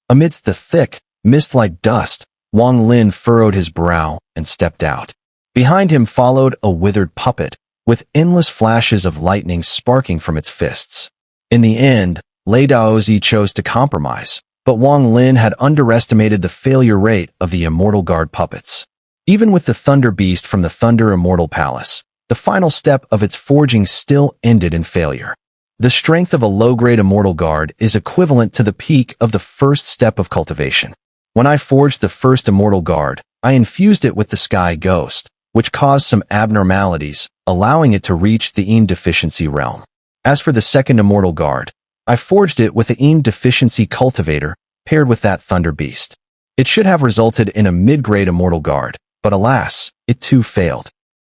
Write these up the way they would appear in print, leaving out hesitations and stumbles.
Amidst the thick, mist-like dust, Wang Lin furrowed his brow and stepped out. Behind him followed a withered puppet, with endless flashes of lightning sparking from its fists. In the end, Lei Daozi chose to compromise, but Wang Lin had underestimated the failure rate of the Immortal Guard puppets. Even with the Thunder Beast from the Thunder Immortal Palace, the final step of its forging still ended in failure. The strength of a low-grade Immortal Guard is equivalent to the peak of the first step of cultivation. When I forged the first Immortal Guard, I infused it with the Sky Ghost, which caused some abnormalities, allowing it to reach the Yin Deficiency realm. As for the second Immortal Guard, I forged it with the Yin Deficiency Cultivator paired with that Thunder Beast. It should have resulted in a mid-grade Immortal Guard, but alas, it too failed.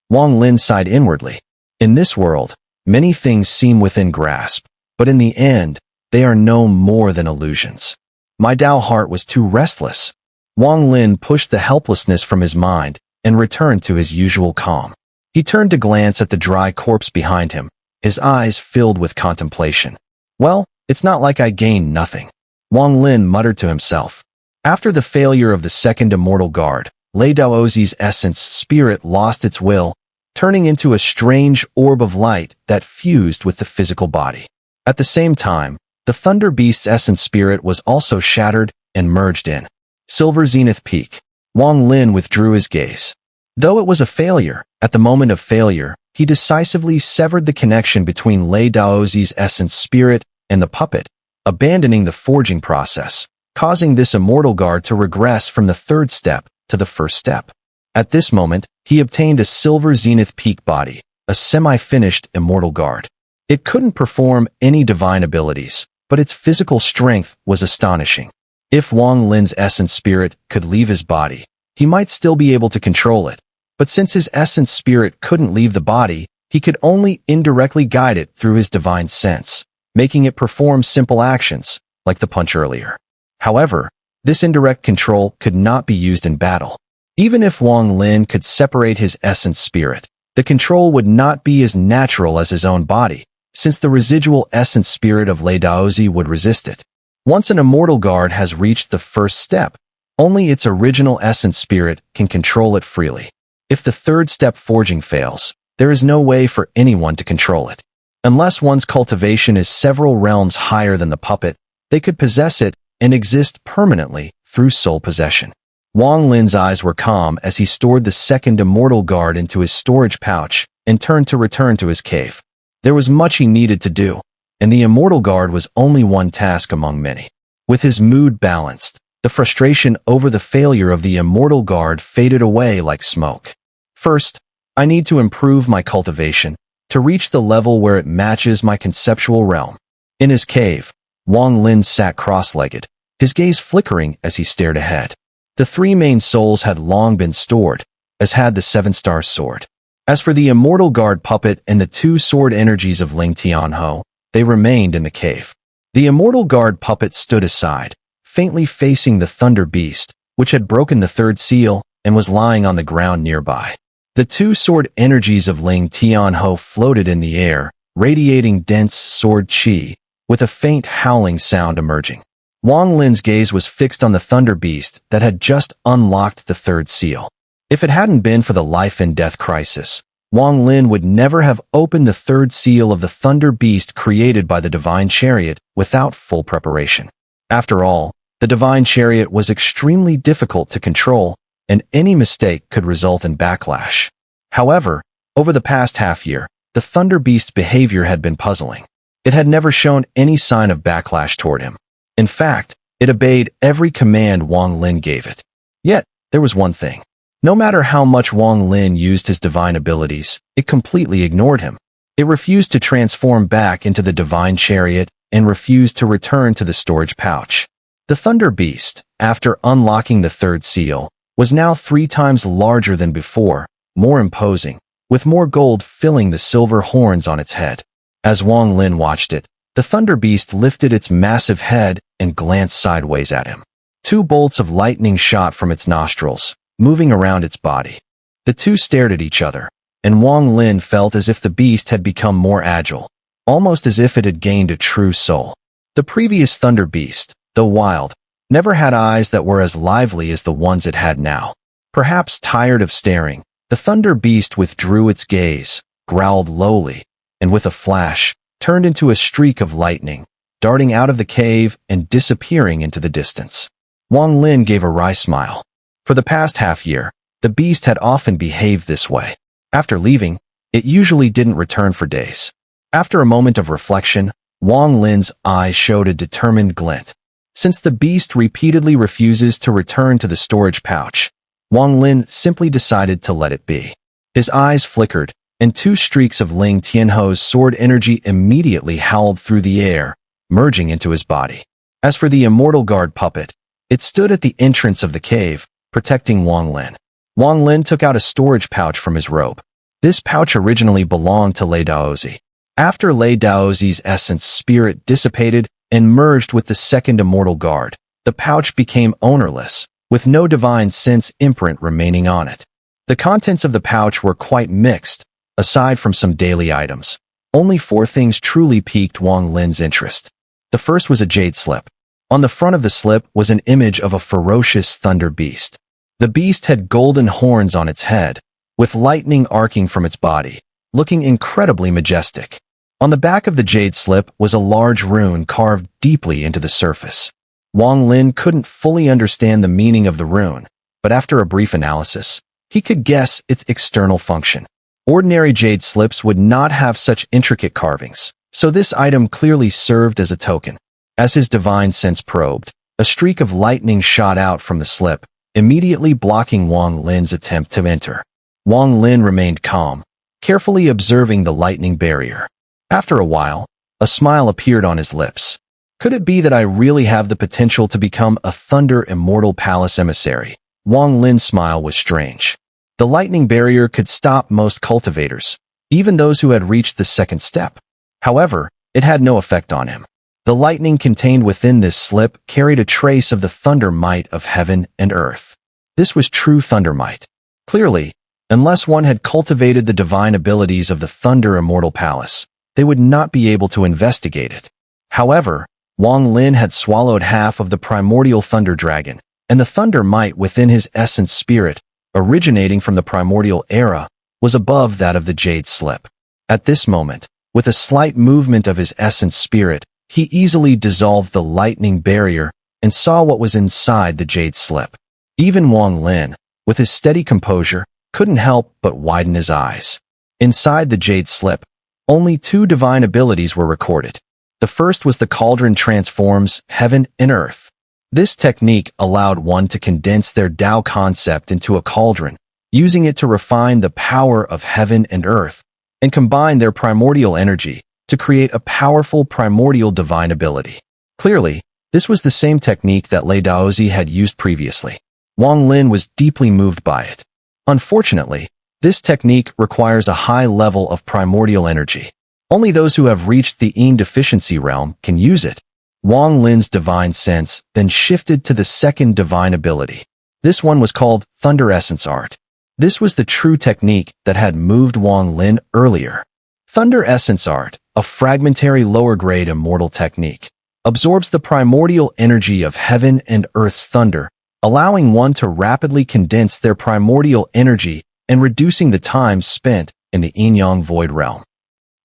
Wang Lin sighed inwardly. In this world, many things seem within grasp, but in the end, they are no more than illusions. My Dao heart was too restless. Wang Lin pushed the helplessness from his mind and returned to his usual calm. He turned to glance at the dry corpse behind him, his eyes filled with contemplation. Well, it's not like I gained nothing. Wang Lin muttered to himself. After the failure of the second Immortal Guard, Lei Daozi's essence spirit lost its will, turning into a strange orb of light that fused with the physical body. At the same time, the Thunder Beast's essence spirit was also shattered and merged in Silver Zenith Peak. Wang Lin withdrew his gaze. Though it was a failure, at the moment of failure, he decisively severed the connection between Lei Daozi's essence spirit and the puppet, abandoning the forging process, causing this Immortal Guard to regress from the third step to the first step. At this moment, he obtained a Silver Zenith Peak body, a semi-finished Immortal Guard. It couldn't perform any divine abilities, but its physical strength was astonishing. If Wang Lin's essence spirit could leave his body, he might still be able to control it, but since his essence spirit couldn't leave the body, he could only indirectly guide it through his divine sense, making it perform simple actions, like the punch earlier. However, this indirect control could not be used in battle. Even if Wang Lin could separate his essence spirit, the control would not be as natural as his own body, since the residual essence spirit of Lei Daozi would resist it. Once an Immortal Guard has reached the first step, only its original essence spirit can control it freely. If the third step forging fails, there is no way for anyone to control it. Unless one's cultivation is several realms higher than the puppet, they could possess it and exist permanently through soul possession. Wang Lin's eyes were calm as he stored the second Immortal Guard into his storage pouch and turned to return to his cave. There was much he needed to do, and the Immortal Guard was only one task among many. With his mood balanced, the frustration over the failure of the Immortal Guard faded away like smoke. First, I need to improve my cultivation to reach the level where it matches my conceptual realm. In his cave, Wang Lin sat cross-legged, his gaze flickering as he stared ahead. The three main souls had long been stored, as had the seven-star sword. As for the Immortal Guard puppet and the two sword energies of Ling Tianhou, they remained in the cave. The Immortal Guard puppet stood aside, faintly facing the Thunder Beast, which had broken the third seal and was lying on the ground nearby. The two sword energies of Ling Tianhou floated in the air, radiating dense sword qi, with a faint howling sound emerging. Wang Lin's gaze was fixed on the Thunder Beast that had just unlocked the third seal. If it hadn't been for the life and death crisis, Wang Lin would never have opened the third seal of the Thunder Beast created by the Divine Chariot without full preparation. After all, the Divine Chariot was extremely difficult to control, and any mistake could result in backlash. However, over the past half-year, the Thunder Beast's behavior had been puzzling. It had never shown any sign of backlash toward him. In fact, it obeyed every command Wang Lin gave it. Yet, there was one thing. No matter how much Wang Lin used his divine abilities, it completely ignored him. It refused to transform back into the Divine Chariot and refused to return to the storage pouch. The Thunder Beast, after unlocking the third seal, was now 3 times larger than before, more imposing, with more gold filling the silver horns on its head. As Wang Lin watched it, the Thunder Beast lifted its massive head and glanced sideways at him. 2 bolts of lightning shot from its nostrils, moving around its body. The two stared at each other, and Wang Lin felt as if the beast had become more agile, almost as if it had gained a true soul. The previous Thunder Beast, though wild, never had eyes that were as lively as the ones it had now. Perhaps tired of staring, the thunder beast withdrew its gaze, growled lowly, and with a flash, turned into a streak of lightning, darting out of the cave and disappearing into the distance. Wang Lin gave a wry smile. For the past half-year, the beast had often behaved this way. After leaving, it usually didn't return for days. After a moment of reflection, Wang Lin's eyes showed a determined glint. Since the beast repeatedly refuses to return to the storage pouch, Wang Lin simply decided to let it be. His eyes flickered, and two streaks of Ling Tianho's sword energy immediately howled through the air, merging into his body. As for the immortal guard puppet, it stood at the entrance of the cave, protecting Wang Lin. Wang Lin took out a storage pouch from his robe. This pouch originally belonged to Lei Daozi. After Lei Daozi's essence spirit dissipated and merged with the second immortal guard, the pouch became ownerless, with no divine sense imprint remaining on it. The contents of the pouch were quite mixed. Aside from some daily items, only 4 things truly piqued Wang Lin's interest. The first was a jade slip. On the front of the slip was an image of a ferocious thunder beast. The beast had golden horns on its head, with lightning arcing from its body, looking incredibly majestic. On the back of the jade slip was a large rune carved deeply into the surface. Wang Lin couldn't fully understand the meaning of the rune, but after a brief analysis, he could guess its external function. Ordinary jade slips would not have such intricate carvings, so this item clearly served as a token. As his divine sense probed, a streak of lightning shot out from the slip, immediately blocking Wang Lin's attempt to enter. Wang Lin remained calm, carefully observing the lightning barrier. After a while, a smile appeared on his lips. Could it be that I really have the potential to become a Thunder Immortal Palace emissary? Wang Lin's smile was strange. The lightning barrier could stop most cultivators, even those who had reached the second step. However, it had no effect on him. The lightning contained within this slip carried a trace of the thunder might of heaven and earth. This was true thunder might. Clearly, unless one had cultivated the divine abilities of the Thunder Immortal Palace, they would not be able to investigate it. However, Wang Lin had swallowed half of the primordial thunder dragon, and the thunder might within his essence spirit, originating from the primordial era, was above that of the jade slip. At this moment, with a slight movement of his essence spirit, he easily dissolved the lightning barrier and saw what was inside the jade slip. Even Wang Lin, with his steady composure, couldn't help but widen his eyes. Inside the jade slip, only 2 divine abilities were recorded. The first was the cauldron transforms heaven and earth. This technique allowed one to condense their Tao concept into a cauldron, using it to refine the power of heaven and earth, and combine their primordial energy to create a powerful primordial divine ability. Clearly, this was the same technique that Lei Daozi had used previously. Wang Lin was deeply moved by it. Unfortunately, this technique requires a high level of primordial energy. Only those who have reached the Yin deficiency realm can use it. Wang Lin's divine sense then shifted to the second divine ability. This one was called Thunder Essence Art. This was the true technique that had moved Wang Lin earlier. Thunder Essence Art, a fragmentary lower-grade immortal technique, absorbs the primordial energy of heaven and earth's thunder, allowing one to rapidly condense their primordial energy and reducing the time spent in the yin-yang void realm.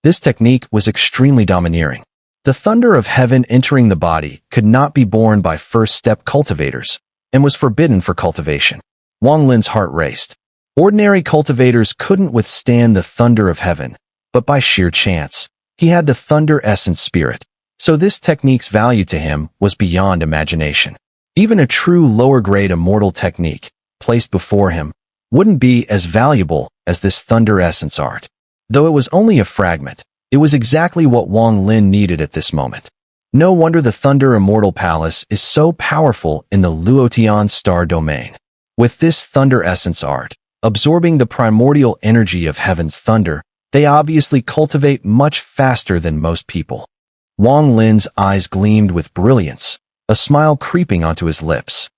This technique was extremely domineering. The thunder of heaven entering the body could not be borne by first-step cultivators and was forbidden for cultivation. Wang Lin's heart raced. Ordinary cultivators couldn't withstand the thunder of heaven, but by sheer chance, he had the thunder essence spirit, so this technique's value to him was beyond imagination. Even a true lower-grade immortal technique, placed before him, wouldn't be as valuable as this thunder essence art. Though it was only a fragment, it was exactly what Wang Lin needed at this moment. No wonder the Thunder Immortal Palace is so powerful in the Luotian star domain. With this thunder essence art, absorbing the primordial energy of heaven's thunder, they obviously cultivate much faster than most people. Wang Lin's eyes gleamed with brilliance, a smile creeping onto his lips.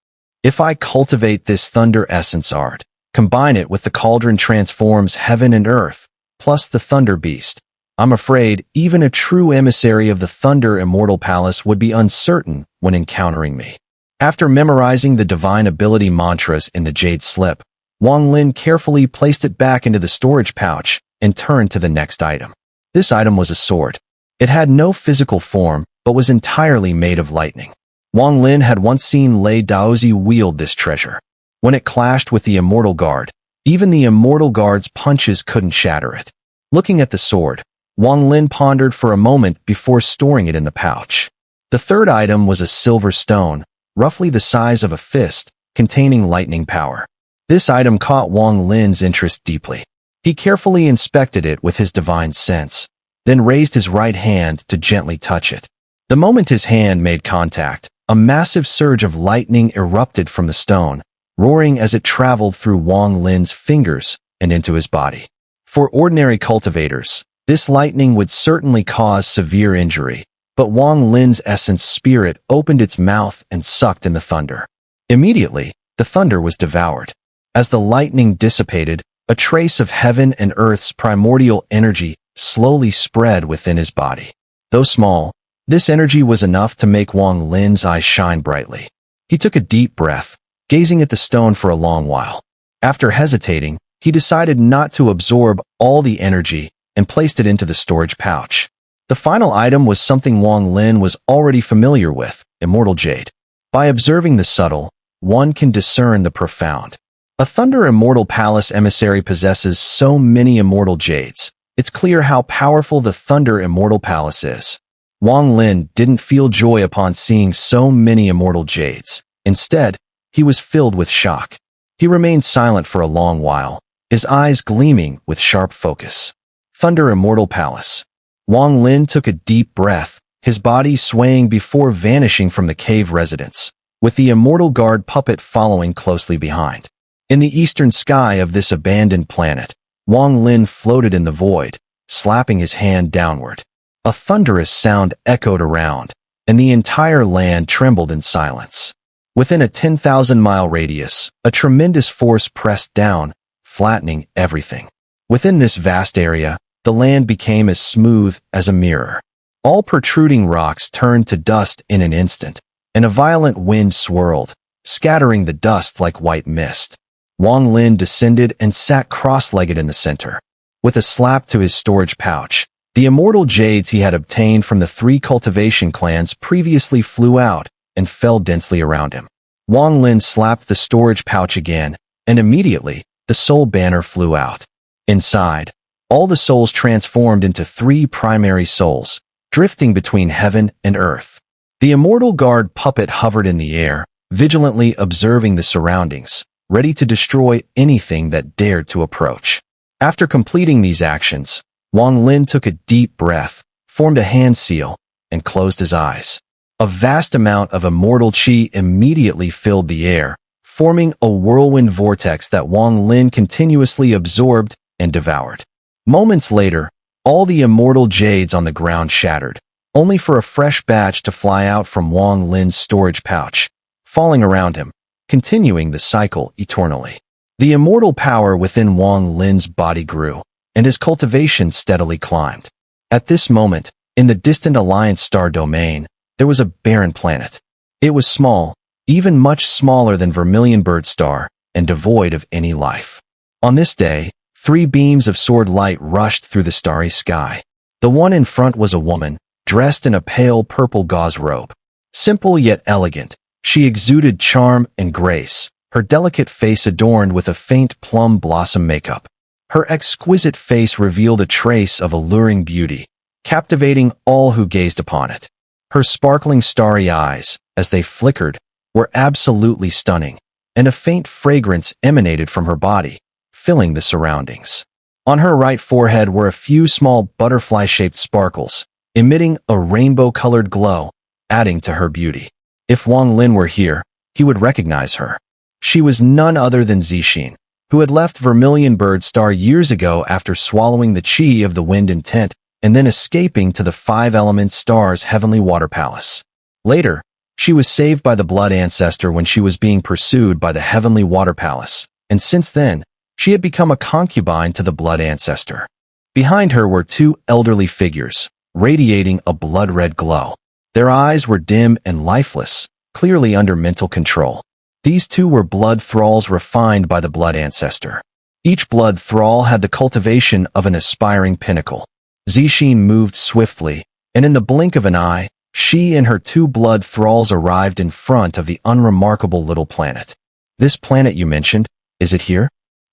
If I cultivate this thunder essence art, combine it with the cauldron transforms heaven and earth, plus the thunder beast, I'm afraid even a true emissary of the Thunder Immortal Palace would be uncertain when encountering me. After memorizing the divine ability mantras in the jade slip, Wang Lin carefully placed it back into the storage pouch and turned to the next item. This item was a sword. It had no physical form, but was entirely made of lightning. Wang Lin had once seen Lei Daozi wield this treasure. When it clashed with the Immortal Guard, even the Immortal Guard's punches couldn't shatter it. Looking at the sword, Wang Lin pondered for a moment before storing it in the pouch. The third item was a silver stone, roughly the size of a fist, containing lightning power. This item caught Wang Lin's interest deeply. He carefully inspected it with his divine sense, then raised his right hand to gently touch it. The moment his hand made contact, a massive surge of lightning erupted from the stone, roaring as it traveled through Wang Lin's fingers and into his body. For ordinary cultivators, this lightning would certainly cause severe injury, but Wang Lin's essence spirit opened its mouth and sucked in the thunder. Immediately, the thunder was devoured. As the lightning dissipated, a trace of heaven and earth's primordial energy slowly spread within his body. Though small, this energy was enough to make Wang Lin's eyes shine brightly. He took a deep breath, gazing at the stone for a long while. After hesitating, he decided not to absorb all the energy and placed it into the storage pouch. The final item was something Wang Lin was already familiar with, Immortal Jade. By observing the subtle, one can discern the profound. A Thunder Immortal Palace emissary possesses so many immortal jades. It's clear how powerful the Thunder Immortal Palace is. Wang Lin didn't feel joy upon seeing so many immortal jades. Instead, he was filled with shock. He remained silent for a long while, his eyes gleaming with sharp focus. Thunder Immortal Palace. Wang Lin took a deep breath, his body swaying before vanishing from the cave residence, with the Immortal Guard puppet following closely behind. In the eastern sky of this abandoned planet, Wang Lin floated in the void, slapping his hand downward. A thunderous sound echoed around, and the entire land trembled in silence. Within a 10,000-mile radius, a tremendous force pressed down, flattening everything. Within this vast area, the land became as smooth as a mirror. All protruding rocks turned to dust in an instant, and a violent wind swirled, scattering the dust like white mist. Wang Lin descended and sat cross-legged in the center. With a slap to his storage pouch, the immortal jades he had obtained from the 3 cultivation clans previously flew out and fell densely around him. Wang Lin slapped the storage pouch again, and immediately, the soul banner flew out. Inside, all the souls transformed into 3 primary souls, drifting between heaven and earth. The Immortal Guard puppet hovered in the air, vigilantly observing the surroundings, ready to destroy anything that dared to approach. After completing these actions, Wang Lin took a deep breath, formed a hand seal, and closed his eyes. A vast amount of immortal qi immediately filled the air, forming a whirlwind vortex that Wang Lin continuously absorbed and devoured. Moments later, all the immortal jades on the ground shattered, only for a fresh batch to fly out from Wang Lin's storage pouch, falling around him, continuing the cycle eternally. The immortal power within Wang Lin's body grew, and his cultivation steadily climbed. At this moment, in the distant Alliance star domain, there was a barren planet. It was small, even much smaller than Vermilion Bird Star, and devoid of any life. On this day, 3 beams of sword light rushed through the starry sky. The one in front was a woman, dressed in a pale purple gauze robe. Simple yet elegant, she exuded charm and grace, her delicate face adorned with a faint plum blossom makeup. Her exquisite face revealed a trace of alluring beauty, captivating all who gazed upon it. Her sparkling starry eyes, as they flickered, were absolutely stunning, and a faint fragrance emanated from her body, filling the surroundings. On her right forehead were a few small butterfly-shaped sparkles, emitting a rainbow-colored glow, adding to her beauty. If Wang Lin were here, he would recognize her. She was none other than Zixin, who had left Vermilion Bird Star years ago after swallowing the qi of the wind intent and then escaping to the 5-element star's heavenly water palace. Later, she was saved by the Blood Ancestor when she was being pursued by the heavenly water palace, and since then, she had become a concubine to the Blood Ancestor. Behind her were 2 elderly figures, radiating a blood-red glow. Their eyes were dim and lifeless, clearly under mental control. These two were blood thralls refined by the blood ancestor. Each blood thrall had the cultivation of an aspiring pinnacle. Xixin moved swiftly, and in the blink of an eye, she and her two blood thralls arrived in front of the unremarkable little planet. "This planet you mentioned, is it here?"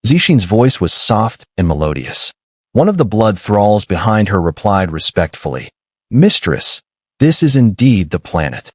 Xixin's voice was soft and melodious. One of the blood thralls behind her replied respectfully, "Mistress, this is indeed the planet."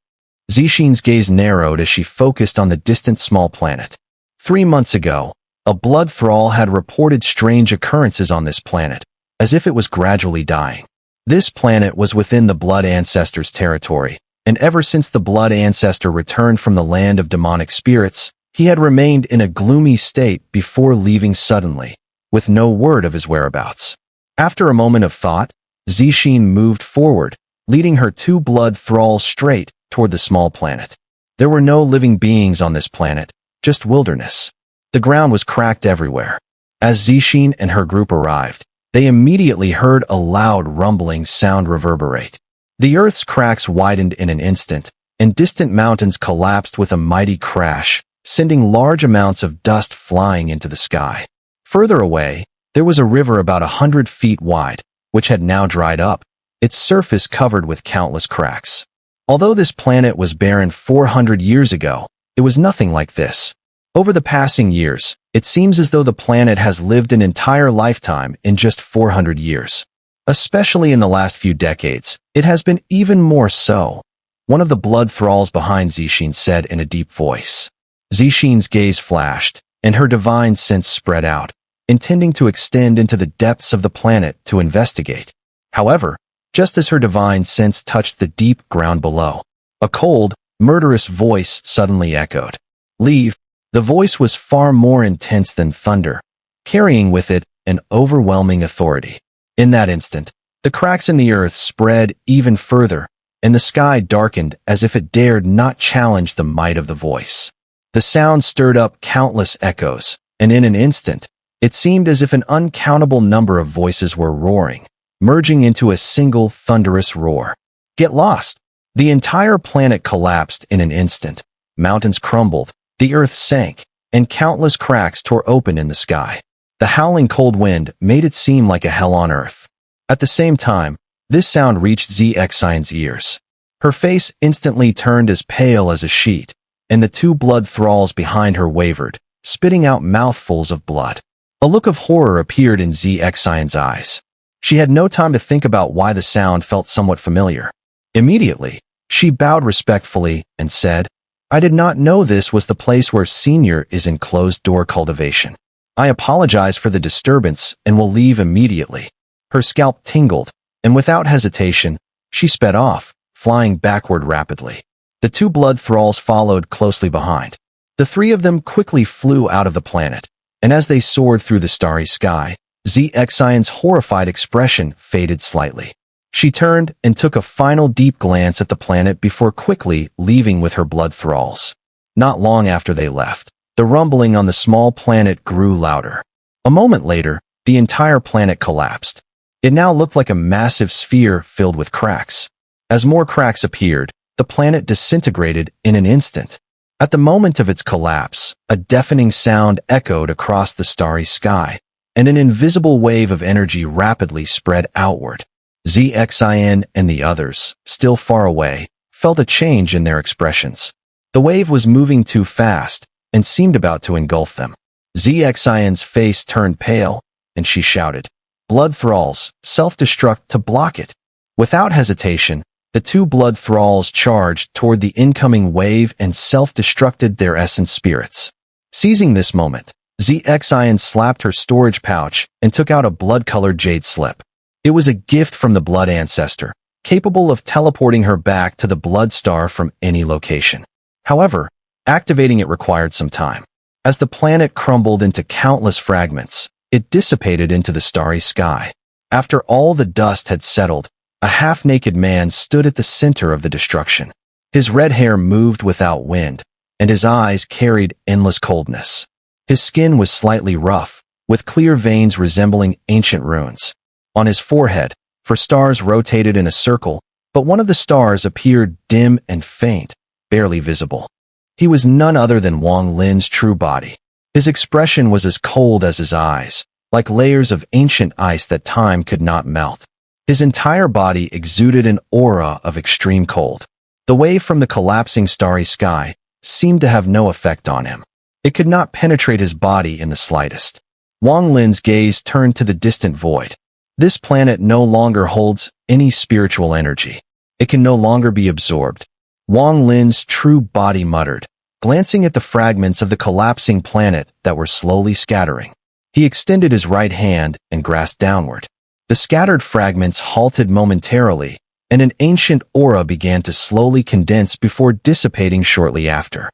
Xixin's gaze narrowed as she focused on the distant small planet. 3 months ago, a blood thrall had reported strange occurrences on this planet, as if it was gradually dying. This planet was within the blood ancestor's territory, and ever since the blood ancestor returned from the land of demonic spirits, he had remained in a gloomy state before leaving suddenly, with no word of his whereabouts. After a moment of thought, Xixin moved forward, leading her two blood thralls straight toward the small planet. There were no living beings on this planet, just wilderness. The ground was cracked everywhere. As Xixin and her group arrived, they immediately heard a loud rumbling sound reverberate. The earth's cracks widened in an instant, and distant mountains collapsed with a mighty crash, sending large amounts of dust flying into the sky. Further away, there was a river about 100 feet wide, which had now dried up, its surface covered with countless cracks. Although this planet was barren 400 years ago, it was nothing like this. Over the passing years, it seems as though the planet has lived an entire lifetime in just 400 years. Especially in the last few decades, it has been even more so. One of the blood thralls behind Xixin said in a deep voice. Xixin's gaze flashed, and her divine sense spread out, intending to extend into the depths of the planet to investigate. However, just as her divine sense touched the deep ground below, a cold, murderous voice suddenly echoed. "Leave." The voice was far more intense than thunder, carrying with it an overwhelming authority. In that instant, the cracks in the earth spread even further, and the sky darkened as if it dared not challenge the might of the voice. The sound stirred up countless echoes, and in an instant, it seemed as if an uncountable number of voices were roaring, merging into a single thunderous roar. "Get lost!" The entire planet collapsed in an instant. Mountains crumbled, the earth sank, and countless cracks tore open in the sky. The howling cold wind made it seem like a hell on earth. At the same time, this sound reached Xun'er's ears. Her face instantly turned as pale as a sheet, and the two blood thralls behind her wavered, spitting out mouthfuls of blood. A look of horror appeared in Xun'er's eyes. She had no time to think about why the sound felt somewhat familiar. Immediately, she bowed respectfully and said, "I did not know this was the place where Xun'er is in closed-door cultivation. I apologize for the disturbance and will leave immediately." Her scalp tingled, and without hesitation, she sped off, flying backward rapidly. The two blood thralls followed closely behind. The three of them quickly flew out of the planet, and as they soared through the starry sky, Xun'er's horrified expression faded slightly. She turned and took a final deep glance at the planet before quickly leaving with her blood thralls. Not long after they left, the rumbling on the small planet grew louder. A moment later, the entire planet collapsed. It now looked like a massive sphere filled with cracks. As more cracks appeared, the planet disintegrated in an instant. At the moment of its collapse, a deafening sound echoed across the starry sky, and an invisible wave of energy rapidly spread outward. Xin and the others, still far away, felt a change in their expressions. The wave was moving too fast and seemed about to engulf them. Xun'er's face turned pale, and she shouted, "Blood thralls, self-destruct to block it." Without hesitation, the two blood thralls charged toward the incoming wave and self-destructed their essence spirits. Seizing this moment, Xin slapped her storage pouch and took out a blood-colored jade slip. It was a gift from the blood ancestor, capable of teleporting her back to the blood star from any location. However, activating it required some time. As the planet crumbled into countless fragments, it dissipated into the starry sky. After all the dust had settled, a half-naked man stood at the center of the destruction. His red hair moved without wind, and his eyes carried endless coldness. His skin was slightly rough, with clear veins resembling ancient runes. On his forehead, 4 stars rotated in a circle, but one of the stars appeared dim and faint, barely visible. He was none other than Wang Lin's true body. His expression was as cold as his eyes, like layers of ancient ice that time could not melt. His entire body exuded an aura of extreme cold. The wave from the collapsing starry sky seemed to have no effect on him. It could not penetrate his body in the slightest. Wang Lin's gaze turned to the distant void. This planet no longer holds any spiritual energy. It can no longer be absorbed. Wang Lin's true body muttered, glancing at the fragments of the collapsing planet that were slowly scattering. He extended his right hand and grasped downward. The scattered fragments halted momentarily, and an ancient aura began to slowly condense before dissipating shortly after.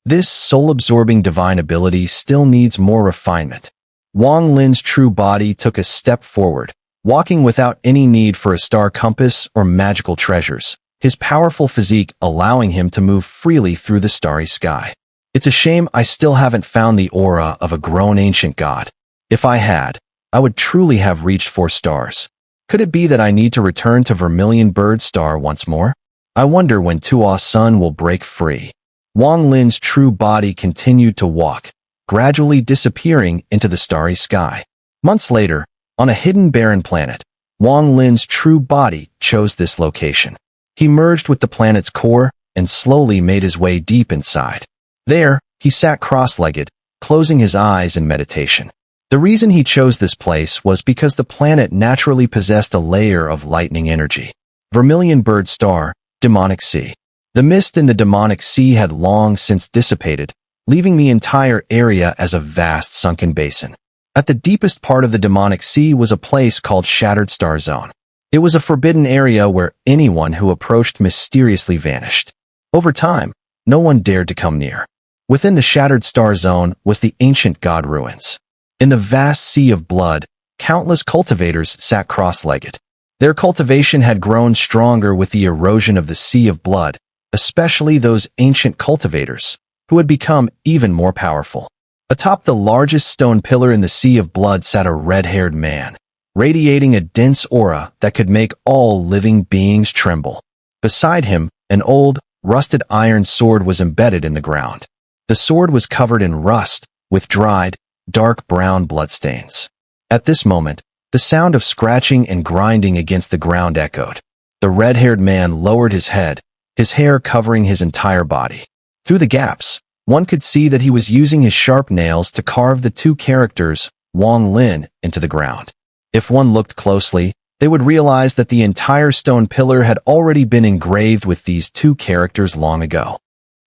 This soul-absorbing divine ability still needs more refinement. Wang Lin's true body took a step forward, walking without any need for a star compass or magical treasures, his powerful physique allowing him to move freely through the starry sky. It's a shame I still haven't found the aura of a grown ancient god. If I had, I would truly have reached 4 stars. Could it be that I need to return to Vermilion Bird Star once more? I wonder when Tua's sun will break free. Wang Lin's true body continued to walk, gradually disappearing into the starry sky. Months later, on a hidden barren planet, Wang Lin's true body chose this location. He merged with the planet's core and slowly made his way deep inside. There, he sat cross-legged, closing his eyes in meditation. The reason he chose this place was because the planet naturally possessed a layer of lightning energy. Vermilion Bird Star, Demonic Sea. The mist in the Demonic Sea had long since dissipated, leaving the entire area as a vast sunken basin. At the deepest part of the Demonic Sea was a place called Shattered Star Zone. It was a forbidden area where anyone who approached mysteriously vanished. Over time, no one dared to come near. Within the Shattered Star Zone was the ancient god ruins. In the vast sea of blood, countless cultivators sat cross-legged. Their cultivation had grown stronger with the erosion of the sea of blood, especially those ancient cultivators, who had become even more powerful. Atop the largest stone pillar in the sea of blood sat a red-haired man, radiating a dense aura that could make all living beings tremble. Beside him, an old, rusted iron sword was embedded in the ground. The sword was covered in rust, with dried, dark brown bloodstains. At this moment, the sound of scratching and grinding against the ground echoed. The red-haired man lowered his head, his hair covering his entire body. Through the gaps, one could see that he was using his sharp nails to carve the 2 characters, Wang Lin, into the ground. If one looked closely, they would realize that the entire stone pillar had already been engraved with these 2 characters long ago.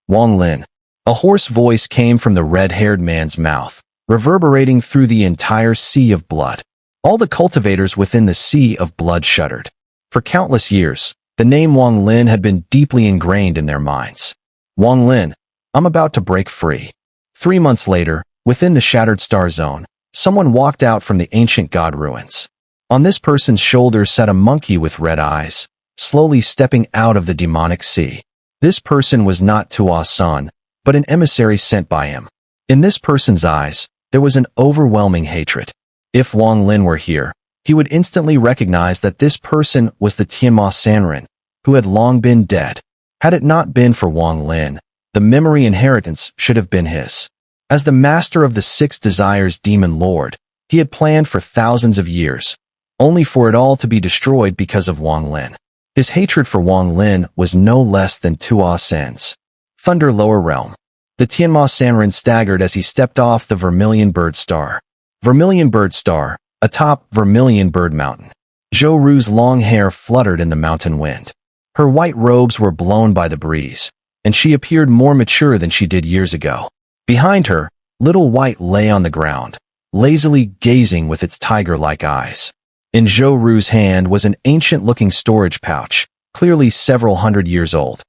Wang Lin. A hoarse voice came from the red-haired man's mouth, reverberating through the entire sea of blood. All the cultivators within the sea of blood shuddered. For countless years, the name Wang Lin had been deeply ingrained in their minds. Wang Lin, I'm about to break free. 3 months later, within the Shattered Star Zone, someone walked out from the ancient god ruins. On this person's shoulder sat a monkey with red eyes, slowly stepping out of the demonic sea. This person was not Tua's son, but an emissary sent by him. In this person's eyes, there was an overwhelming hatred. If Wang Lin were here, he would instantly recognize that this person was the Tianma Sanren, who had long been dead. Had it not been for Wang Lin, the memory inheritance should have been his. As the master of the 6 Desires Demon Lord, he had planned for thousands of years, only for it all to be destroyed because of Wang Lin. His hatred for Wang Lin was no less than Tua San's. Thunder Lower Realm. The Tianma Sanren staggered as he stepped off the Vermilion Bird Star. Vermilion Bird Star, atop Vermilion Bird Mountain. Zhou Ru's long hair fluttered in the mountain wind. Her white robes were blown by the breeze, and she appeared more mature than she did years ago. Behind her, Little White lay on the ground, lazily gazing with its tiger-like eyes. In Zhou Ru's hand was an ancient-looking storage pouch, clearly several hundred years old.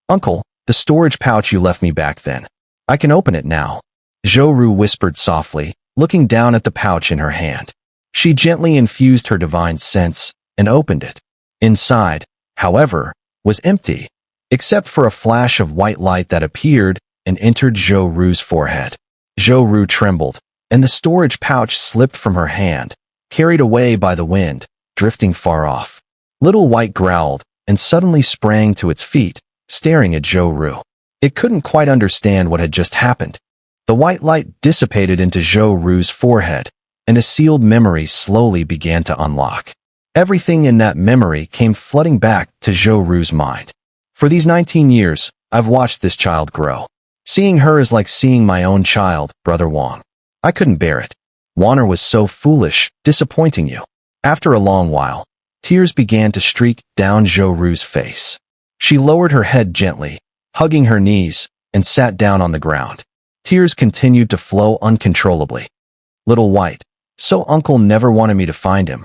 Uncle, the storage pouch you left me back then. I can open it now. Zhou Ru whispered softly, looking down at the pouch in her hand. She gently infused her divine sense and opened it. Inside, however, was empty, except for a flash of white light that appeared and entered Zhou Ru's forehead. Zhou Ru trembled, and the storage pouch slipped from her hand, carried away by the wind, drifting far off. Little White growled and suddenly sprang to its feet, staring at Zhou Ru. It couldn't quite understand what had just happened. The white light dissipated into Zhou Ru's forehead, and a sealed memory slowly began to unlock. Everything in that memory came flooding back to Zhou Ru's mind. For these 19 years, I've watched this child grow. Seeing her is like seeing my own child, Brother Wang. I couldn't bear it. Xun'er was so foolish, disappointing you. After a long while, tears began to streak down Zhou Ru's face. She lowered her head gently, hugging her knees, and sat down on the ground. Tears continued to flow uncontrollably. Little White, so Uncle never wanted me to find him.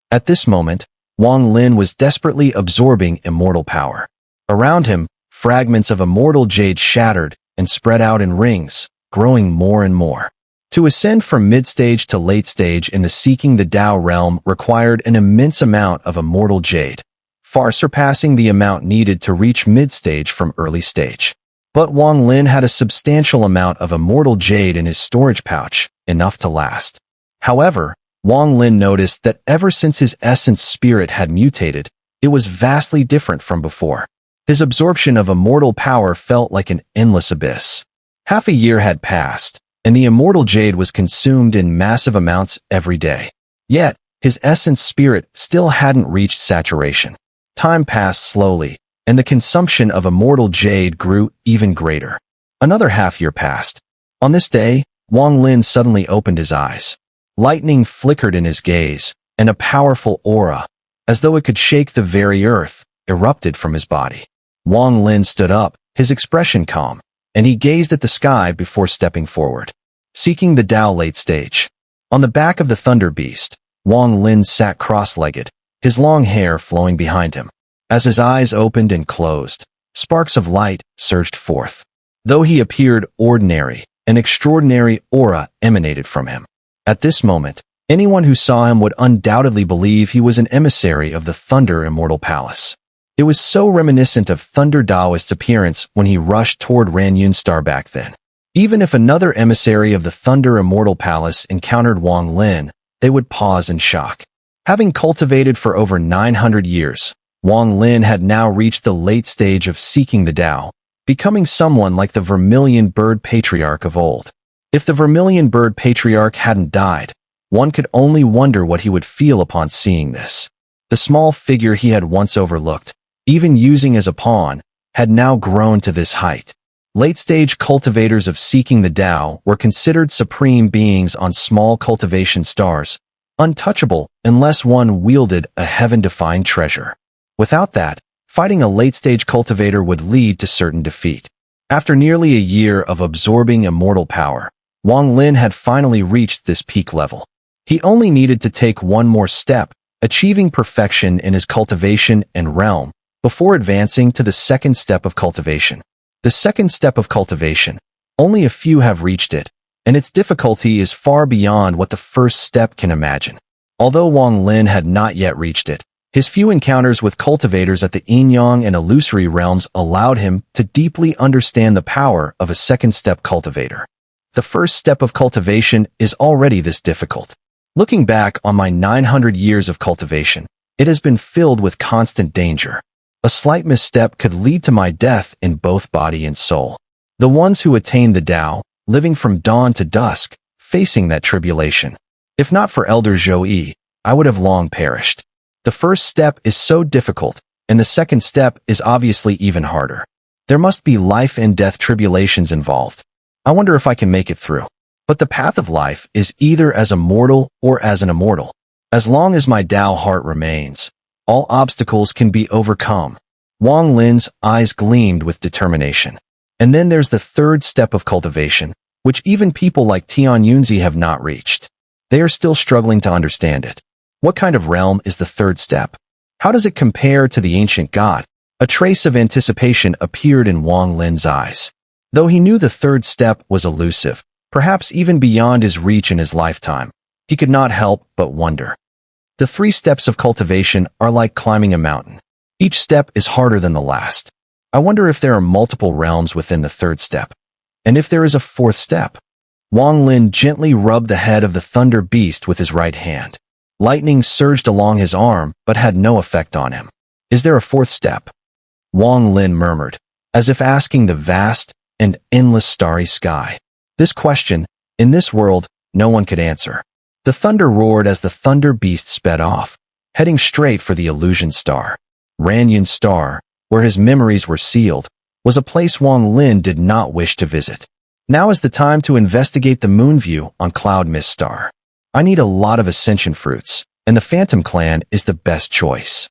At this moment, Wang Lin was desperately absorbing immortal power. Around him, fragments of immortal jade shattered and spread out in rings, growing more and more. To ascend from mid-stage to late stage in the Seeking the Tao realm required an immense amount of immortal jade, far surpassing the amount needed to reach mid-stage from early stage. But Wang Lin had a substantial amount of immortal jade in his storage pouch, enough to last. However, Wang Lin noticed that ever since his essence spirit had mutated, it was vastly different from before. His absorption of immortal power felt like an endless abyss. Half a year had passed, and the immortal jade was consumed in massive amounts every day. Yet, his essence spirit still hadn't reached saturation. Time passed slowly, and the consumption of immortal jade grew even greater. Another half-year passed. On this day, Wang Lin suddenly opened his eyes. Lightning flickered in his gaze, and a powerful aura, as though it could shake the very earth, erupted from his body. Wang Lin stood up, his expression calm, and he gazed at the sky before stepping forward. Seeking the Tao late stage. On the back of the Thunder Beast, Wang Lin sat cross-legged, his long hair flowing behind him. As his eyes opened and closed, sparks of light surged forth. Though he appeared ordinary, an extraordinary aura emanated from him. At this moment, anyone who saw him would undoubtedly believe he was an emissary of the Thunder Immortal Palace. It was so reminiscent of Thunder Daoist's appearance when he rushed toward Ranyun Star back then. Even if another emissary of the Thunder Immortal Palace encountered Wang Lin, they would pause in shock. Having cultivated for over 900 years, Wang Lin had now reached the late stage of seeking the Tao, becoming someone like the Vermilion Bird Patriarch of old. If the Vermilion Bird Patriarch hadn't died, one could only wonder what he would feel upon seeing this. The small figure he had once overlooked, even using as a pawn, had now grown to this height. Late-stage cultivators of seeking the Tao were considered supreme beings on small cultivation stars, untouchable unless one wielded a heaven-defying treasure. Without that, fighting a late-stage cultivator would lead to certain defeat. After nearly a year of absorbing immortal power, Wang Lin had finally reached this peak level. He only needed to take one more step, achieving perfection in his cultivation and realm, before advancing to the second step of cultivation. The second step of cultivation, only a few have reached it, and its difficulty is far beyond what the first step can imagine. Although Wang Lin had not yet reached it, his few encounters with cultivators at the Yin-Yang and illusory realms allowed him to deeply understand the power of a second-step cultivator. The first step of cultivation is already this difficult. Looking back on my 900 years of cultivation, it has been filled with constant danger. A slight misstep could lead to my death in both body and soul. The ones who attain the Tao, living from dawn to dusk, facing that tribulation. If not for Elder Zhou, I would have long perished. The first step is so difficult, and the second step is obviously even harder. There must be life and death tribulations involved. I wonder if I can make it through. But the path of life is either as a mortal or as an immortal. As long as my Tao heart remains, all obstacles can be overcome. Wang Lin's eyes gleamed with determination. And then there's the third step of cultivation, which even people like Tian Yunzi have not reached. They are still struggling to understand it. What kind of realm is the third step? How does it compare to the ancient god? A trace of anticipation appeared in Wang Lin's eyes. Though he knew the third step was elusive, perhaps even beyond his reach in his lifetime, he could not help but wonder. The 3 steps of cultivation are like climbing a mountain. Each step is harder than the last. I wonder if there are multiple realms within the third step. And if there is a 4th step. Wang Lin gently rubbed the head of the Thunder Beast with his right hand. Lightning surged along his arm, but had no effect on him. Is there a 4th step? Wang Lin murmured. as if asking the vast and endless starry sky. This question, in this world, no one could answer. The thunder roared as the thunder beast sped off, heading straight for the illusion star. Ranyun's star, where his memories were sealed, was a place Wang Lin did not wish to visit. Now is the time to investigate the moon view on Cloud Mist Star. I need a lot of ascension fruits, and the Phantom Clan is the best choice.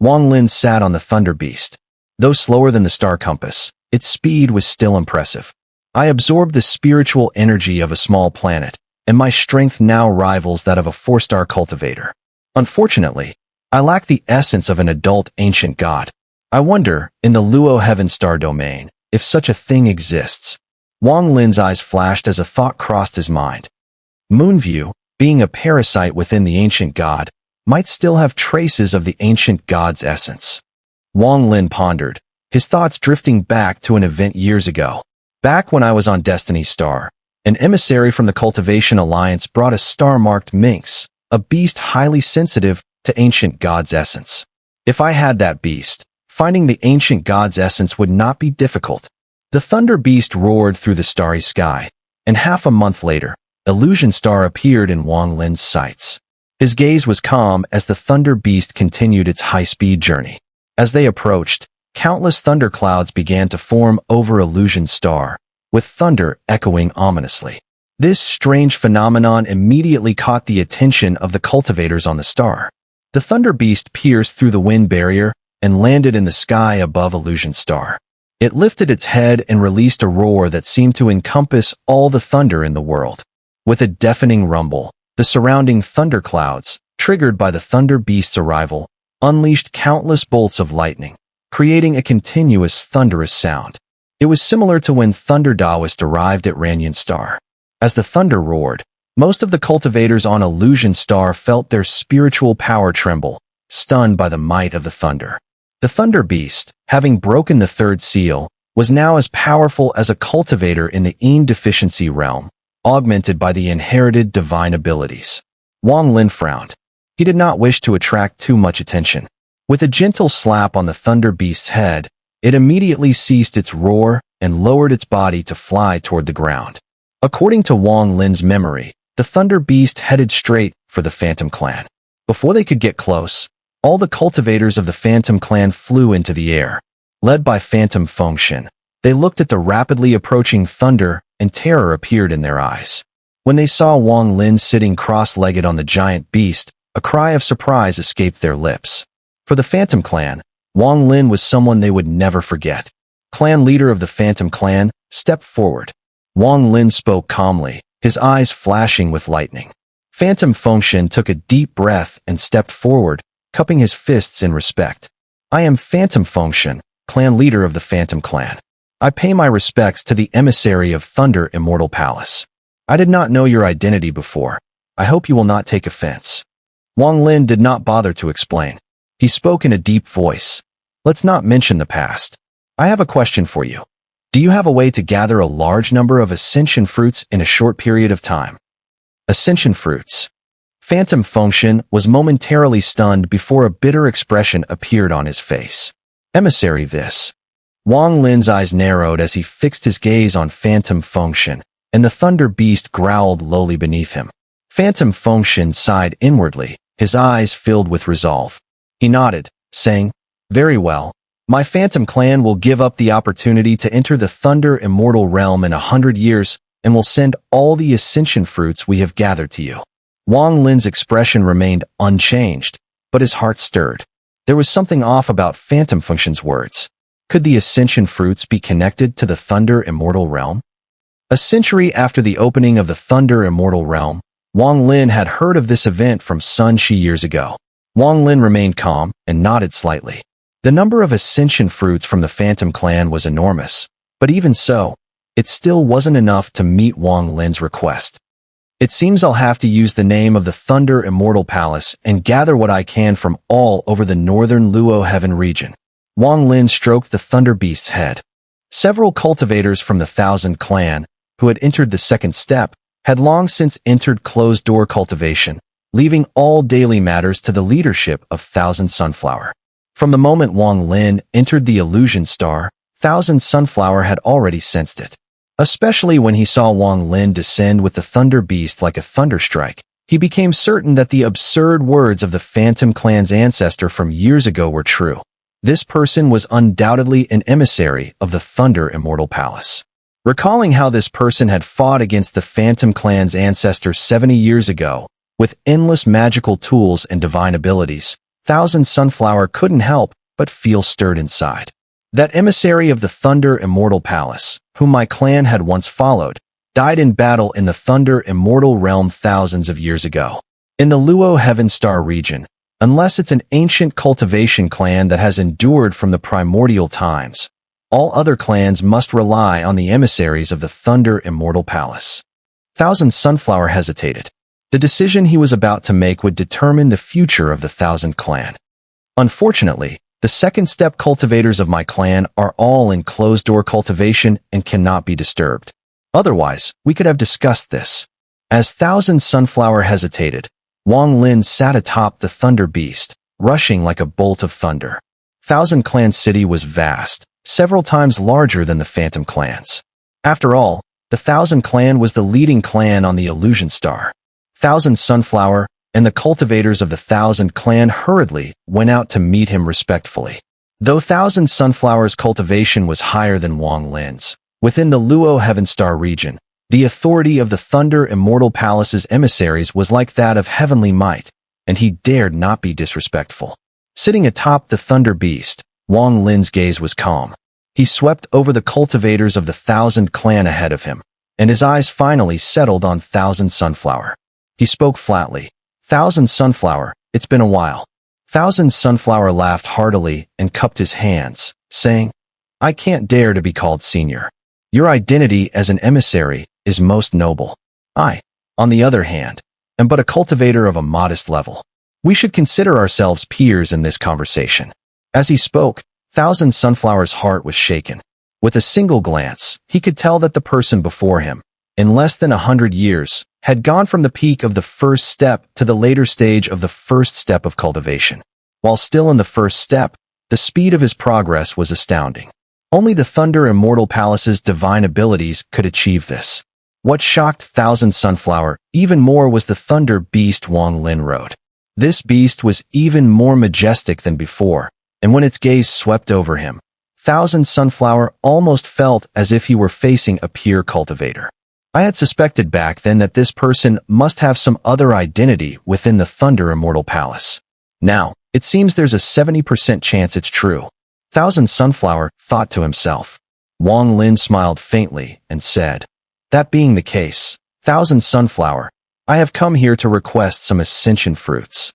Wang Lin sat on the thunder beast. Though slower than the star compass, its speed was still impressive. I absorbed the spiritual energy of a small planet, and my strength now rivals that of a 4-star cultivator. Unfortunately, I lack the essence of an adult ancient god. I wonder, in the Luo Heaven Star domain, if such a thing exists. Wang Lin's eyes flashed as a thought crossed his mind. Moonview, being a parasite within the ancient god, might still have traces of the ancient god's essence. Wang Lin pondered, his thoughts drifting back to an event years ago. Back when I was on Destiny's Star, an emissary from the Cultivation Alliance brought a star-marked minx, a beast highly sensitive to ancient god's essence. If I had that beast, finding the ancient god's essence would not be difficult. The thunder beast roared through the starry sky, and half a month later, Illusion Star appeared in Wang Lin's sights. His gaze was calm as the thunder beast continued its high-speed journey. As they approached, countless thunderclouds began to form over Illusion Star, with thunder echoing ominously. This strange phenomenon immediately caught the attention of the cultivators on the star. The thunder beast pierced through the wind barrier and landed in the sky above Illusion Star. It lifted its head and released a roar that seemed to encompass all the thunder in the world. With a deafening rumble, the surrounding thunderclouds, triggered by the thunder beast's arrival, unleashed countless bolts of lightning, creating a continuous thunderous sound. It was similar to when Thunder Daoist arrived at Renegade Star. As the thunder roared, most of the cultivators on Illusion Star felt their spiritual power tremble, stunned by the might of the thunder. The thunder beast, having broken the third seal, was now as powerful as a cultivator in the Yin deficiency realm, augmented by the inherited divine abilities. Wang Lin frowned. He did not wish to attract too much attention. With a gentle slap on the thunder beast's head, it immediately ceased its roar and lowered its body to fly toward the ground. According to Wang Lin's memory, the thunder beast headed straight for the Phantom Clan. Before they could get close, all the cultivators of the Phantom Clan flew into the air. Led by Phantom Fengshen, they looked at the rapidly approaching thunder, and terror appeared in their eyes. When they saw Wang Lin sitting cross-legged on the giant beast, a cry of surprise escaped their lips. For the Phantom Clan, Wang Lin was someone they would never forget. Clan leader of the Phantom Clan stepped forward. Wang Lin spoke calmly, his eyes flashing with lightning. Phantom Fengshen took a deep breath and stepped forward, cupping his fists in respect. I am Phantom Fengshen, clan leader of the Phantom Clan. I pay my respects to the emissary of Thunder Immortal Palace. I did not know your identity before. I hope you will not take offense. Wang Lin did not bother to explain. He spoke in a deep voice. Let's not mention the past. I have a question for you. Do you have a way to gather a large number of ascension fruits in a short period of time? Ascension fruits. Phantom Fengshen was momentarily stunned before a bitter expression appeared on his face. Emissary this. Wang Lin's eyes narrowed as he fixed his gaze on Phantom Fengshen, and the thunder beast growled lowly beneath him. Phantom Fengshen sighed inwardly, his eyes filled with resolve. He nodded, saying, Very well. My Phantom Clan will give up the opportunity to enter the Thunder Immortal Realm in 100 years and will send all the ascension fruits we have gathered to you. Wang Lin's expression remained unchanged, but his heart stirred. There was something off about Phantom Fengshen's words. Could the ascension fruits be connected to the Thunder Immortal Realm? A century after the opening of the Thunder Immortal Realm, Wang Lin had heard of this event from Sun Shi years ago. Wang Lin remained calm and nodded slightly. The number of ascension fruits from the Phantom Clan was enormous, but even so, it still wasn't enough to meet Wang Lin's request. It seems I'll have to use the name of the Thunder Immortal Palace and gather what I can from all over the northern Luo Heaven region. Wang Lin stroked the Thunder Beast's head. Several cultivators from the Thousand Clan, who had entered the second step, had long since entered closed-door cultivation, leaving all daily matters to the leadership of Thousand Sunflower. From the moment Wang Lin entered the Illusion Star, Thousand Sunflower had already sensed it. Especially when he saw Wang Lin descend with the Thunder Beast like a thunderstrike, he became certain that the absurd words of the Phantom Clan's ancestor from years ago were true. This person was undoubtedly an emissary of the Thunder Immortal Palace. Recalling how this person had fought against the Phantom Clan's ancestor 70 years ago, with endless magical tools and divine abilities, Thousand Sunflower couldn't help but feel stirred inside. That emissary of the Thunder Immortal Palace, whom my clan had once followed, died in battle in the Thunder Immortal realm thousands of years ago. In the Luo Heaven Star region, unless it's an ancient cultivation clan that has endured from the primordial times, all other clans must rely on the emissaries of the Thunder Immortal Palace. Thousand Sunflower hesitated. The decision he was about to make would determine the future of the Thousand Clan. Unfortunately, the second-step cultivators of my clan are all in closed-door cultivation and cannot be disturbed. Otherwise, we could have discussed this. As Thousand Sunflower hesitated, Wang Lin sat atop the Thunder Beast, rushing like a bolt of thunder. Thousand Clan City was vast, several times larger than the Phantom Clans. After all, the Thousand Clan was the leading clan on the Illusion Star. Thousand Sunflower and the cultivators of the Thousand Clan hurriedly went out to meet him respectfully. Though Thousand Sunflower's cultivation was higher than Wang Lin's, within the Luo Heaven Star region, the authority of the Thunder Immortal Palace's emissaries was like that of heavenly might, and he dared not be disrespectful. Sitting atop the Thunder Beast, Wang Lin's gaze was calm. He swept over the cultivators of the Thousand Clan ahead of him, and his eyes finally settled on Thousand Sunflower. He spoke flatly. "Thousand Sunflower, it's been a while." Thousand Sunflower laughed heartily and cupped his hands, saying, "I can't dare to be called senior. Your identity as an emissary is most noble. I, on the other hand, am but a cultivator of a modest level. We should consider ourselves peers in this conversation." As he spoke, Thousand Sunflower's heart was shaken. With a single glance, he could tell that the person before him, in less than 100 years, had gone from the peak of the first step to the later stage of the first step of cultivation. While still in the first step, the speed of his progress was astounding. Only the Thunder Immortal Palace's divine abilities could achieve this. What shocked Thousand Sunflower even more was the Thunder Beast Wang Lin rode. This beast was even more majestic than before, and when its gaze swept over him, Thousand Sunflower almost felt as if he were facing a pure cultivator. I had suspected back then that this person must have some other identity within the Thunder Immortal Palace. Now, it seems there's a 70% chance it's true. Thousand Sunflower thought to himself. Wang Lin smiled faintly and said, "That being the case, Thousand Sunflower, I have come here to request some ascension fruits."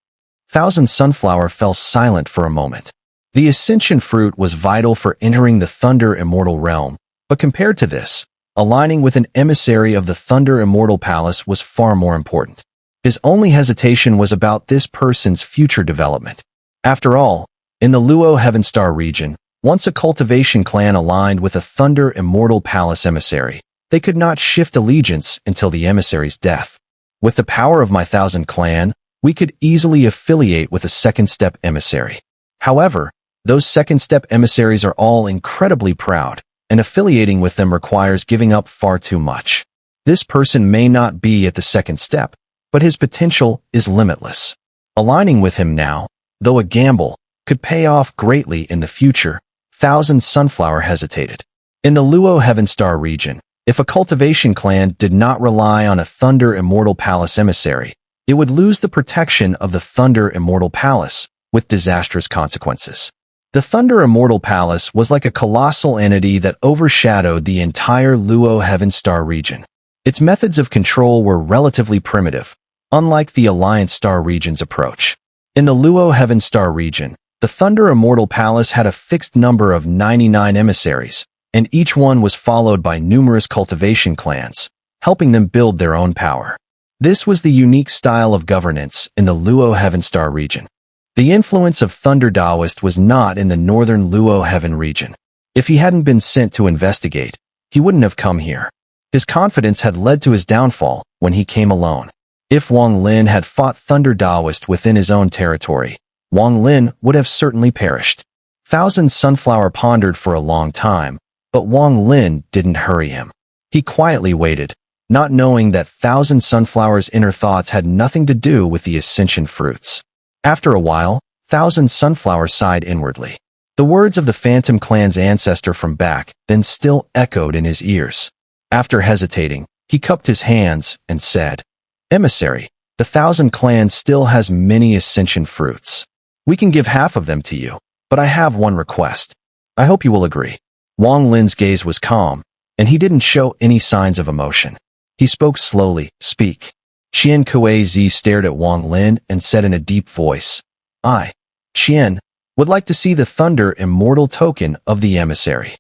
Thousand Sunflower fell silent for a moment. The ascension fruit was vital for entering the Thunder Immortal realm, but compared to this, aligning with an emissary of the Thunder Immortal Palace was far more important. His only hesitation was about this person's future development. After all, in the Luo Heaven Star region, once a cultivation clan aligned with a Thunder Immortal Palace emissary, they could not shift allegiance until the emissary's death. With the power of my Thousand Clan, we could easily affiliate with a second-step emissary. However, those second-step emissaries are all incredibly proud, and affiliating with them requires giving up far too much. This person may not be at the second step, but his potential is limitless. Aligning with him now, though a gamble, could pay off greatly in the future. Thousand Sunflower hesitated. In the Luo Heaven Star region, if a cultivation clan did not rely on a Thunder Immortal Palace emissary, it would lose the protection of the Thunder Immortal Palace, with disastrous consequences. The Thunder Immortal Palace was like a colossal entity that overshadowed the entire Luo Heaven Star region. Its methods of control were relatively primitive, unlike the Alliance Star region's approach. In the Luo Heaven Star region, the Thunder Immortal Palace had a fixed number of 99 emissaries, and each one was followed by numerous cultivation clans, helping them build their own power. This was the unique style of governance in the Luo Heaven Star region. The influence of Thunder Taoist was not in the northern Luo Heaven region. If he hadn't been sent to investigate, he wouldn't have come here. His confidence had led to his downfall when he came alone. If Wang Lin had fought Thunder Taoist within his own territory, Wang Lin would have certainly perished. Thousand Sunflower pondered for a long time, but Wang Lin didn't hurry him. He quietly waited, not knowing that Thousand Sunflower's inner thoughts had nothing to do with the ascension fruits. After a while, Thousand Sunflower sighed inwardly. The words of the Phantom Clan's ancestor from back then still echoed in his ears. After hesitating, he cupped his hands and said, "Emissary, the Thousand Clan still has many ascension fruits. We can give half of them to you, but I have one request. I hope you will agree." Wang Lin's gaze was calm, and he didn't show any signs of emotion. He spoke slowly, "Speak." Qian Kuei-zi stared at Wang Lin and said in a deep voice, "I, Qian, would like to see the Thunder Immortal token of the emissary."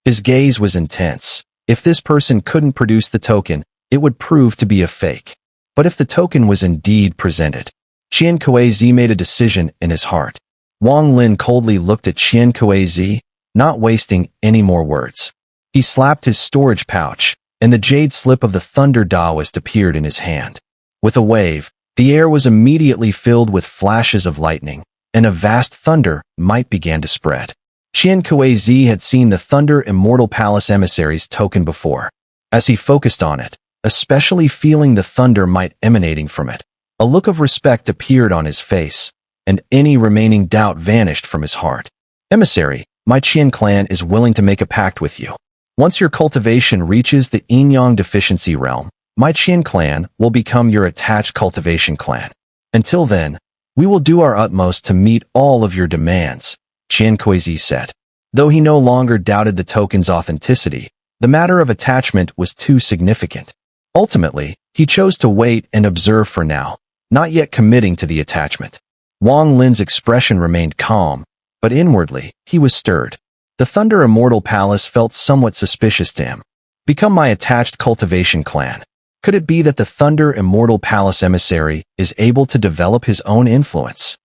His gaze was intense. If this person couldn't produce the token, it would prove to be a fake. But if the token was indeed presented, Qian Kuei-zi made a decision in his heart. Wang Lin coldly looked at Qian Kuei-zi, not wasting any more words. He slapped his storage pouch, and the jade slip of the Thunder Taoist appeared in his hand. With a wave, the air was immediately filled with flashes of lightning, and a vast thunder might began to spread. Qian Kuei-zi had seen the Thunder Immortal Palace emissary's token before. As he focused on it, especially feeling the thunder might emanating from it, a look of respect appeared on his face, and any remaining doubt vanished from his heart. "Emissary, my Qian clan is willing to make a pact with you. Once your cultivation reaches the yin-yang deficiency realm, my Qian clan will become your attached cultivation clan. Until then, we will do our utmost to meet all of your demands," Qian Kuei-zi said. Though he no longer doubted the token's authenticity, the matter of attachment was too significant. Ultimately, he chose to wait and observe for now, not yet committing to the attachment. Wang Lin's expression remained calm, but inwardly, he was stirred. The Thunder Immortal Palace felt somewhat suspicious to him. Become my attached cultivation clan. Could it be that the Thunder Immortal Palace emissary is able to develop his own influence?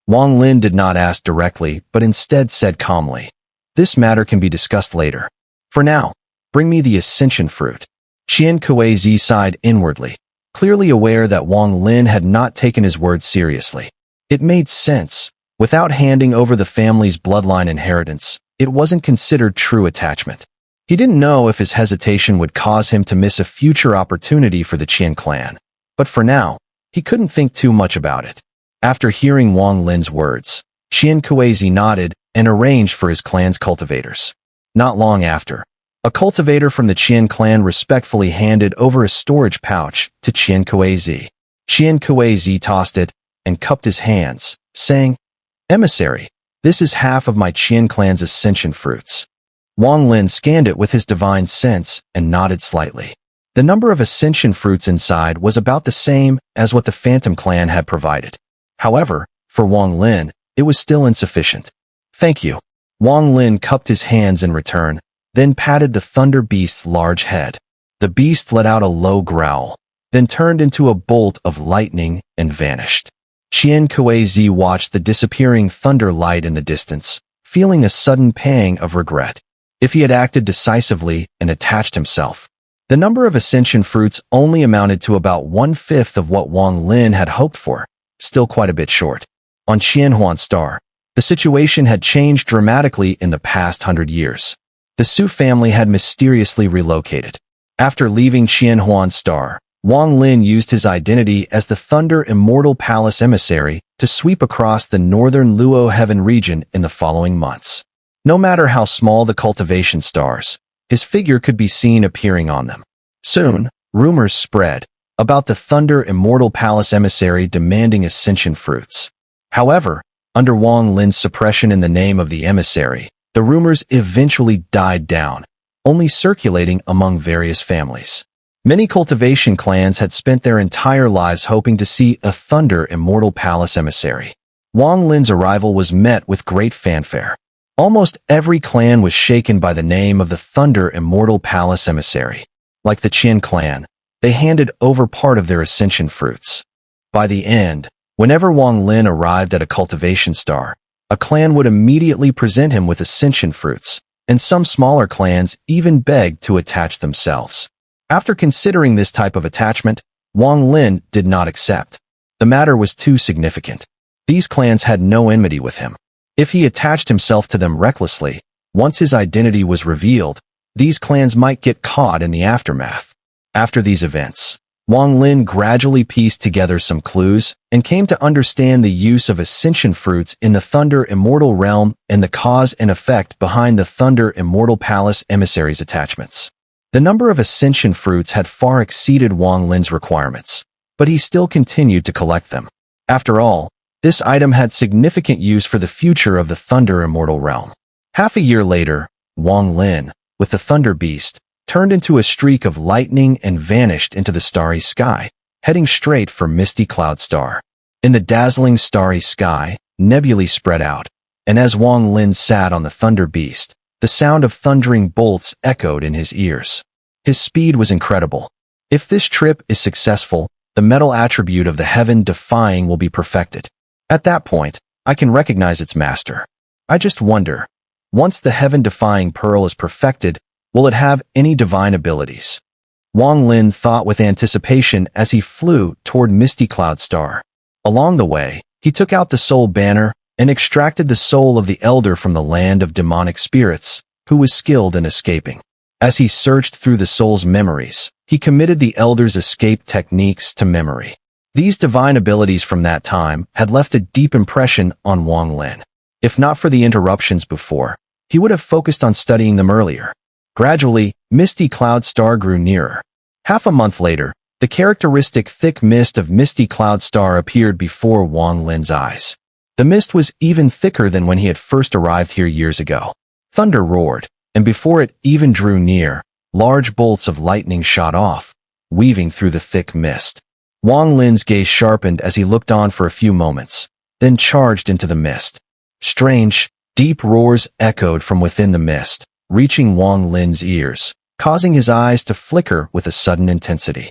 Wang Lin did not ask directly, but instead said calmly, "This matter can be discussed later. For now, bring me the ascension fruit." Qian Kuei-zi sighed inwardly, clearly aware that Wang Lin had not taken his words seriously. It made sense. Without handing over the family's bloodline inheritance, it wasn't considered true attachment. He didn't know if his hesitation would cause him to miss a future opportunity for the Qian clan, but for now, he couldn't think too much about it. After hearing Wang Lin's words, Qian Kuei-zi nodded and arranged for his clan's cultivators. Not long after, a cultivator from the Qian clan respectfully handed over a storage pouch to Qian Kuei-zi. Qian Kuei-zi tossed it and cupped his hands, saying, "Emissary, this is half of my Qian clan's ascension fruits." Wang Lin scanned it with his divine sense and nodded slightly. The number of ascension fruits inside was about the same as what the Phantom Clan had provided. However, for Wang Lin, it was still insufficient. "Thank you." Wang Lin cupped his hands in return, then patted the Thunder Beast's large head. The beast let out a low growl, then turned into a bolt of lightning and vanished. Qian Kuei-zi watched the disappearing thunder light in the distance, feeling a sudden pang of regret. If he had acted decisively and attached himself, the number of ascension fruits only amounted to about 1/5 of what Wang Lin had hoped for, still quite a bit short. On Qianhuan Star, the situation had changed dramatically in the past 100 years. The Su family had mysteriously relocated. After leaving Qianhuan Star, Wang Lin used his identity as the Thunder Immortal Palace emissary to sweep across the northern Luo Heaven region in the following months. No matter how small the cultivation stars, his figure could be seen appearing on them. Soon, rumors spread about the Thunder Immortal Palace emissary demanding ascension fruits. However, under Wang Lin's suppression in the name of the emissary, the rumors eventually died down, only circulating among various families. Many cultivation clans had spent their entire lives hoping to see a Thunder Immortal Palace emissary. Wang Lin's arrival was met with great fanfare. Almost every clan was shaken by the name of the Thunder Immortal Palace emissary. Like the Qian clan, they handed over part of their ascension fruits. By the end, whenever Wang Lin arrived at a cultivation star, a clan would immediately present him with ascension fruits, and some smaller clans even begged to attach themselves. After considering this type of attachment, Wang Lin did not accept. The matter was too significant. These clans had no enmity with him. If he attached himself to them recklessly, once his identity was revealed, these clans might get caught in the aftermath. After these events, Wang Lin gradually pieced together some clues and came to understand the use of ascension fruits in the Thunder Immortal realm and the cause and effect behind the Thunder Immortal Palace emissaries' attachments. The number of ascension fruits had far exceeded Wang Lin's requirements, but he still continued to collect them. After all, this item had significant use for the future of the Thunder Immortal realm. Half a year later, Wang Lin, with the Thunder Beast, turned into a streak of lightning and vanished into the starry sky, heading straight for Misty Cloud Star. In the dazzling starry sky, nebulae spread out, and as Wang Lin sat on the Thunder Beast, the sound of thundering bolts echoed in his ears. His speed was incredible. If this trip is successful, the metal attribute of the heaven-defying will be perfected. At that point, I can recognize its master. I just wonder, once the heaven-defying pearl is perfected, will it have any divine abilities? Wang Lin thought with anticipation as he flew toward Misty Cloud Star. Along the way, he took out the soul banner and extracted the soul of the elder from the land of demonic spirits, who was skilled in escaping. As he searched through the soul's memories, he committed the elder's escape techniques to memory. These divine abilities from that time had left a deep impression on Wang Lin. If not for the interruptions before, he would have focused on studying them earlier. Gradually, Misty Cloud Star grew nearer. Half a month later, the characteristic thick mist of Misty Cloud Star appeared before Wang Lin's eyes. The mist was even thicker than when he had first arrived here years ago. Thunder roared, and before it even drew near, large bolts of lightning shot off, weaving through the thick mist. Wang Lin's gaze sharpened as he looked on for a few moments, then charged into the mist. Strange, deep roars echoed from within the mist, reaching Wang Lin's ears, causing his eyes to flicker with a sudden intensity.